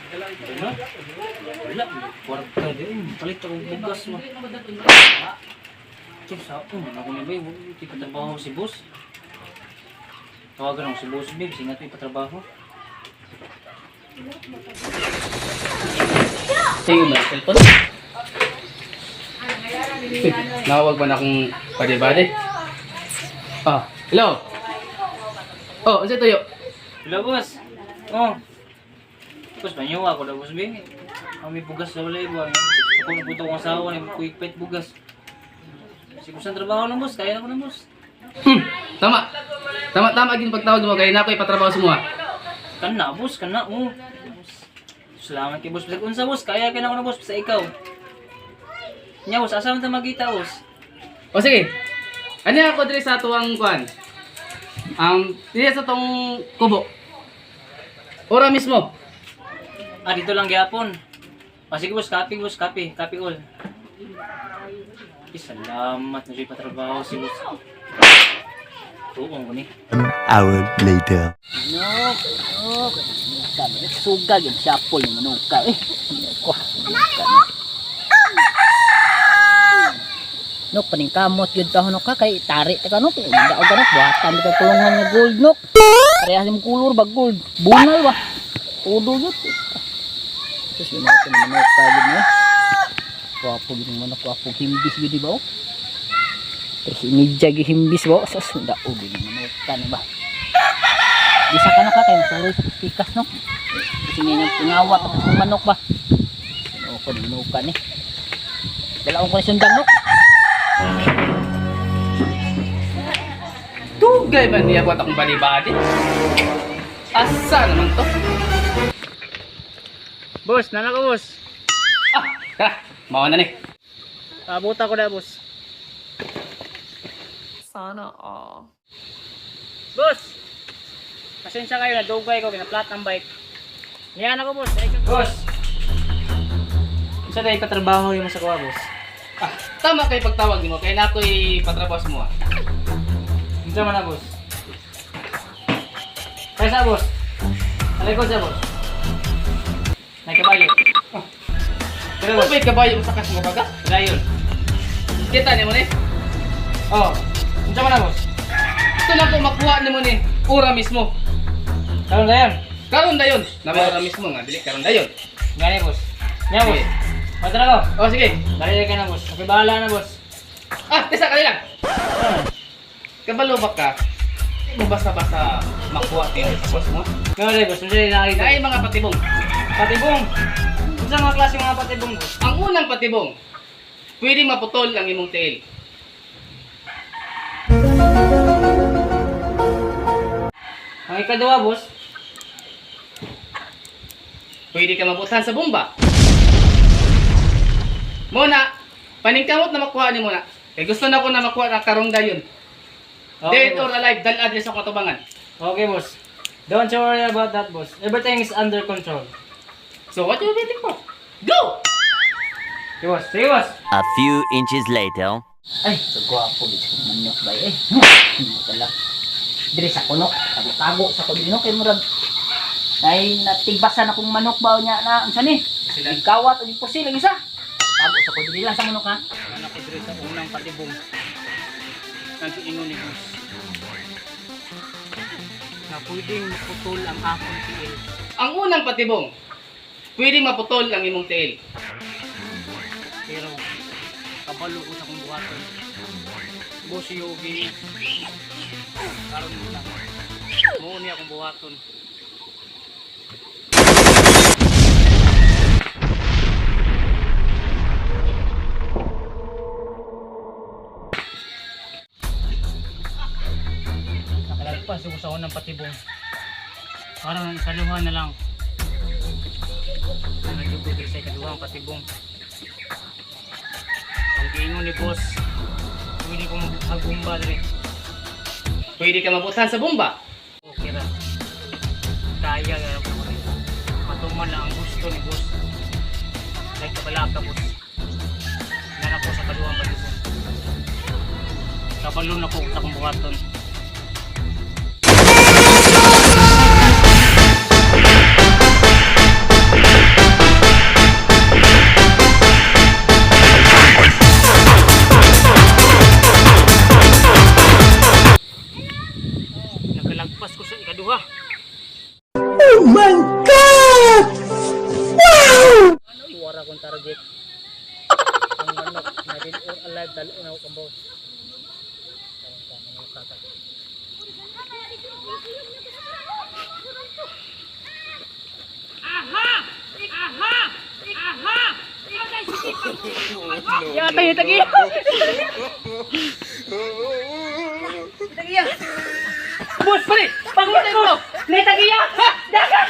Ano? Wala. Kwarta din. Palit akong bugas mo. Chef, sa ako. Ako na ba yung ipatrabaho si boss? Tawagan ako si boss, babe. Singat may patrabaho. Sige mo, cellphone. Nawag ba na akong padi-badi? Ah, hello? Oh, ano tuyo? Hello, boss. Oh. Boss, banyaw ako na, boss, babe. May bugas na wala iba. Ako napunta kong asawa na quick pet bugas. Siguro sa trabaho lang, boss. Kaya na ko na, boss. Tama. Tama gin pagtawag mo kay na ko ipatrabaho sa mga. Kana, boss. Kana, oh. Salamat kay boss. Bisag unsa, boss. Kaya ka na ko na, boss. Sa ikaw. Nya, boss. Asa man ta magkita, boss? O sige. Ano ako diri sa tuwang kuan? Diri sa tong kubo. Ora mismo. Ah, dito lang gyapon. Ah, sige, boss. Copy, boss. Copy. Copy all. Salamat na siya patrabaho si boss. Tuong ko ni. An hour later. Suga yung sapol yung manuka Nok paning kamot yun tahon ka kay tari ta kanok daog kanok buhatan ka kulungan nga gold nok parehas yung kulor bag gold bunal ba udo yun terus yun ako ng manuka yun wapo yun manok wapo himbis yun di ba terus imidya himbis ba sas daog yun manuka na ba bisa ka na ka kayo sorry sa pikas no kasi nga yung pingawat ang manok ba ano ko manuka ni dalaong ko na sundang no Tugay ba niya ko akong bali-badi? Asa naman to? Boss, nana ko, boss. Tara, mawa na ni. Pabuta ko na, boss. Sana all. Boss! Pasensya kayo, nadugay ko, pinaplat ng bike. Niyan ako, boss. Boss! Isa tayo patrabaho yung sa kuha, boss. Tama kay pagtawag mo kay na ko'y patrabaho sa mga. Isa man na, boss. Kaya sa, boss? Alay ko siya, boss. May kabayo. Pero, Ano boss, ba'y kabayo sa kas mo kaga? dayon. Kita ni mo ni? Oh, isa man na, boss. Ito na ko makuha ni mo ni. Ura mismo. Karon dayon. Karon dayon. Naman ura mismo nga. Dili karon dayon. Ngani, boss. Nya, boss. Sige. Matara ko. O sige. Dali ka na, boss. Okay, bahala na, boss. Tesa ka lang. Kabalo ba ka? Hindi mo basta-basta makuha din sa boss mo. Ngayon, boss. Hindi na nakita. Ay mga patibong. Patibong. Isa mga klase mga patibong, boss. Ang unang patibong, pwede maputol ang imong tiil. Ang ikaduha, boss. Pwede ka mabutan sa bomba. Muna, paningkamot na makuha ni muna. Kaya gusto na ko na makuha na karong dayon. Okay, Dead or boss. alive, dalad sa katubangan. Okay, boss. Don't you worry about that, boss. Everything is under control. So what you waiting for? Go! Okay, boss. Sige, boss. A few inches later. ay so gwapo dito manok ba pala diri sa kunok tago sa kunok kay murag ay natigbasan akong manok ba nya na unsa ni kawat ug pusil ang isa tago sa kunok lang sa manok ha Anak ko diri sa unang patibong. Nag-ingon ni boss. Na pwedeng maputol ang akong tiil. Ang unang patibong, pwede maputol ang imong tiil. Pero, kabalo ko sa kong buhaton. Boss Yogi. Karon mo lang. Muni akong buhaton. Nakalagpas ko sa unang patibong. Parang kaluhan na lang. Nagdugo sa ikaduhang patibong. Ang giingon ni boss, pwede ko magbumba rin. Pwede ka mabutan sa bomba. Okay ra. Kaya nga po rin. Matuman lang ang gusto ni boss. Like kapalaka, boss. Nana po sa kaluhang patibong. Kapalun ako sa kong buhaton. project. Ang manok na din or alive dalo na ko boss. Ya tayo tagiya. Tagiya. Bos, pare, pagod ko. Nay tagiya. Dagat.